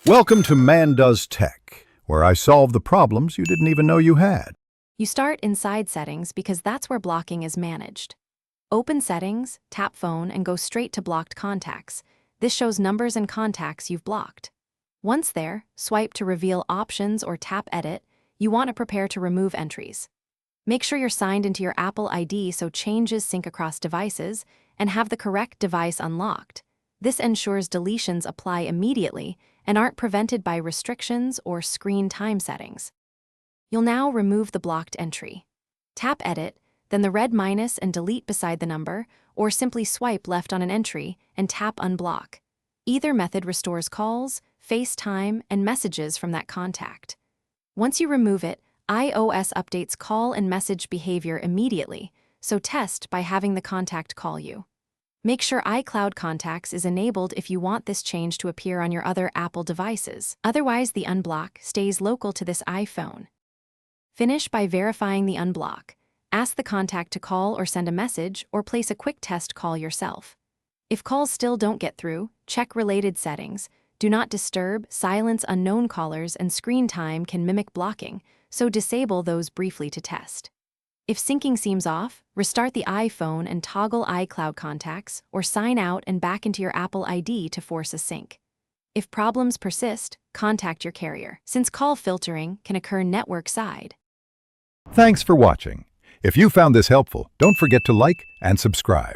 Welcome to Man Does Tech, where I solve the problems you didn't even know you had. You start inside Settings because that's where blocking is managed. Open Settings, tap Phone, and go straight to Blocked Contacts. This shows numbers and contacts you've blocked. Once there, swipe to reveal options or tap Edit. You want to prepare to remove entries. Make sure you're signed into your Apple ID so changes sync across devices, and have the correct device unlocked. This ensures deletions apply immediately and aren't prevented by restrictions or screen time settings. You'll now remove the blocked entry. Tap Edit, then the red minus and delete beside the number, or simply swipe left on an entry and tap Unblock. Either method restores calls, FaceTime, and messages from that contact. Once you remove it, iOS updates call and message behavior immediately, so test by having the contact call you. Make sure iCloud Contacts is enabled if you want this change to appear on your other Apple devices. Otherwise, the unblock stays local to this iPhone. Finish by verifying the unblock. Ask the contact to call or send a message, or place a quick test call yourself. If calls still don't get through, check related settings. Do not disturb, silence unknown callers, and screen time can mimic blocking, so disable those briefly to test. If syncing seems off, restart the iPhone and toggle iCloud Contacts, or sign out and back into your Apple ID to force a sync. If problems persist, contact your carrier, since call filtering can occur network-side. Thanks for watching. If you found this helpful, don't forget to like and subscribe.